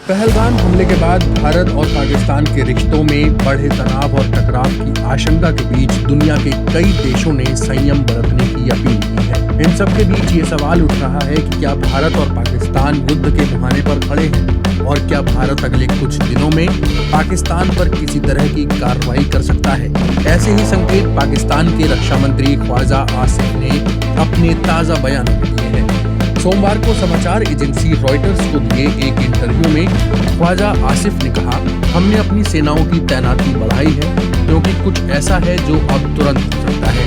पहलगाम हमले के बाद भारत और पाकिस्तान के रिश्तों में बढ़े तनाव और टकराव की आशंका के बीच दुनिया के कई देशों ने संयम बरतने की अपील की है। इन सब के बीच ये सवाल उठ रहा है कि क्या भारत और पाकिस्तान युद्ध के मुहाने पर खड़े हैं और क्या भारत अगले कुछ दिनों में पाकिस्तान पर किसी तरह की कार्रवाई कर सकता है। ऐसे ही संकेत पाकिस्तान के रक्षा मंत्री ख्वाजा आसिफ ने अपने ताज़ा बयान में दिए हैं। सोमवार को समाचार एजेंसी रॉयटर्स को दिए एक इंटरव्यू में ख्वाजा आसिफ ने कहा, हमने अपनी सेनाओं की तैनाती बढ़ाई है क्योंकि कुछ ऐसा है जो अब तुरंत हो सकता है।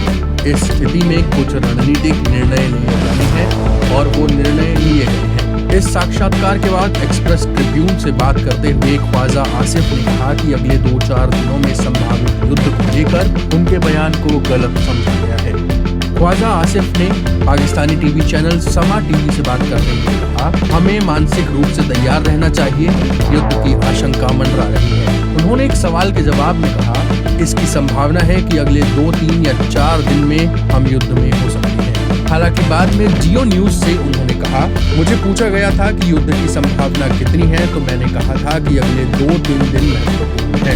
इस स्थिति में कुछ रणनीतिक निर्णय लिए जाने हैं और वो निर्णय लिए गए हैं। इस साक्षात्कार के बाद एक्सप्रेस ट्रिब्यून से बात करते हुए ख्वाजा आसिफ ने कहा कि अगले 2-4 दिनों में संभावित युद्ध को लेकर उनके बयान को गलत समझा गया है। ख्वाजा आसिफ ने पाकिस्तानी टीवी चैनल समा टीवी से बात करते हुए कहा, हमें मानसिक रूप से तैयार रहना चाहिए, युद्ध की आशंका मंडरा रही है। उन्होंने एक सवाल के जवाब में कहा, इसकी संभावना है कि अगले 2, 3 या 4 दिन में हम युद्ध में हो सकते हैं। हालांकि बाद में जियो न्यूज से उन्होंने कहा, मुझे पूछा गया था कि युद्ध की संभावना कितनी है तो मैंने कहा था कि अगले 2-3 दिन महत्वपूर्ण है।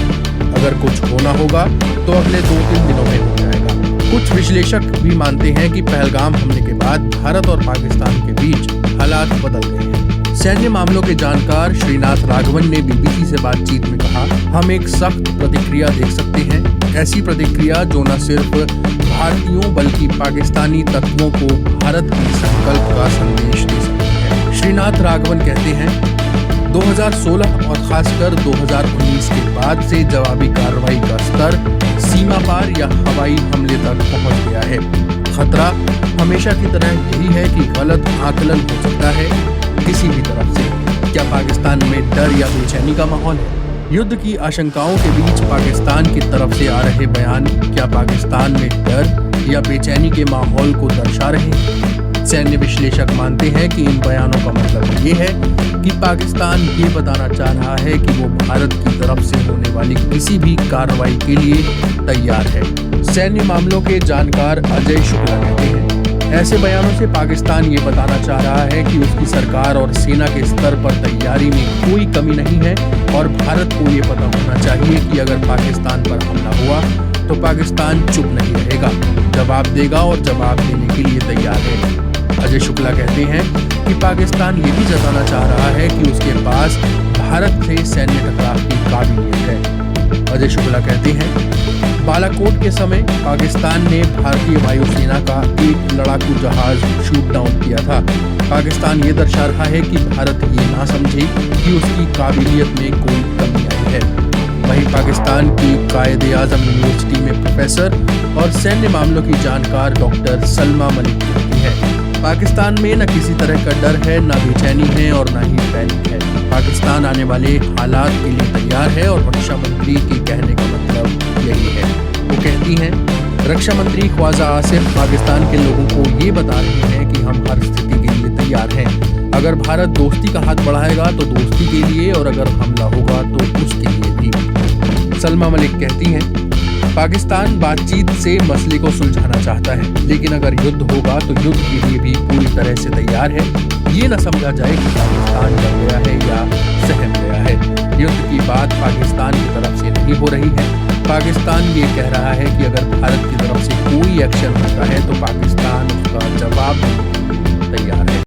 अगर कुछ होना होगा तो अगले 2-3 दिनों में हो जाएगा। कुछ विश्लेषक भी मानते हैं कि पहलगाम हमले के बाद भारत और पाकिस्तान के बीच हालात बदल गए हैं। सैन्य मामलों के जानकार श्रीनाथ राघवन ने बीबीसी से बातचीत में कहा, हम एक सख्त प्रतिक्रिया देख सकते हैं, ऐसी प्रतिक्रिया जो न सिर्फ भारतीयों बल्कि पाकिस्तानी तत्वों को भारत के संकल्प का संदेश दे सकती है। श्रीनाथ राघवन कहते हैं, 2016 और खासकर 2019 के बाद से जवाबी कार्रवाई का स्तर सीमा पार या हवाई हमले तक पहुंच गया है। खतरा हमेशा की तरह यही है कि गलत आकलन हो सकता है किसी भी तरफ से। क्या पाकिस्तान में डर या बेचैनी का माहौल है? युद्ध की आशंकाओं के बीच पाकिस्तान की तरफ से आ रहे बयान क्या पाकिस्तान में डर या बेचैनी के माहौल को दर्शा रहे हैं? सैन्य विश्लेषक मानते हैं कि इन बयानों का मतलब ये है कि पाकिस्तान ये बताना चाह रहा है कि वो भारत की तरफ से होने वाली किसी भी कार्रवाई के लिए तैयार है। सैन्य मामलों के जानकार अजय शुक्ला कहते हैं, ऐसे बयानों से पाकिस्तान ये बताना चाह रहा है कि उसकी सरकार और सेना के स्तर पर तैयारी में कोई कमी नहीं है और भारत को ये पता होना चाहिए कि अगर पाकिस्तान पर हमला हुआ तो पाकिस्तान चुप नहीं रहेगा, जवाब देगा और जवाब देने के लिए तैयार है। अजय शुक्ला कहते हैं कि पाकिस्तान ये भी जताना चाह रहा है कि उसके पास भारत से सैन्य टकराव की काबिलियत है। अजय शुक्ला कहते हैं, बालाकोट के समय पाकिस्तान ने भारतीय वायुसेना का एक लड़ाकू जहाज शूट डाउन किया था। पाकिस्तान ये दर्शा रहा है कि भारत ये ना समझे कि उसकी काबिलियत में कोई कमी आई है। वहीं पाकिस्तान की कायद-ए-आज़म यूनिवर्सिटी में प्रोफेसर और सैन्य मामलों की जानकार डॉक्टर सलमा मलिक कहती हैं, पाकिस्तान में न किसी तरह का डर है, न बेचैनी है और न ही पैनिक है। पाकिस्तान आने वाले हालात के लिए तैयार है और रक्षा मंत्री के कहने का मतलब यही है। वो कहती हैं, रक्षा मंत्री ख्वाजा आसिफ पाकिस्तान के लोगों को ये बता रहे हैं कि हम हर स्थिति के लिए तैयार हैं। अगर भारत दोस्ती का हाथ बढ़ाएगा तो दोस्ती के लिए और अगर हमला होगा तो उसके लिए भी। सलमा मलिक कहती हैं, पाकिस्तान बातचीत से मसले को सुलझाना चाहता है, लेकिन अगर युद्ध होगा तो युद्ध के लिए भी पूरी तरह से तैयार है। ये न समझा जाए कि पाकिस्तान डर गया है या सहम गया है। युद्ध की बात पाकिस्तान की तरफ से नहीं हो रही है। पाकिस्तान ये कह रहा है कि अगर भारत की तरफ से कोई एक्शन होता है तो पाकिस्तान उसका जवाब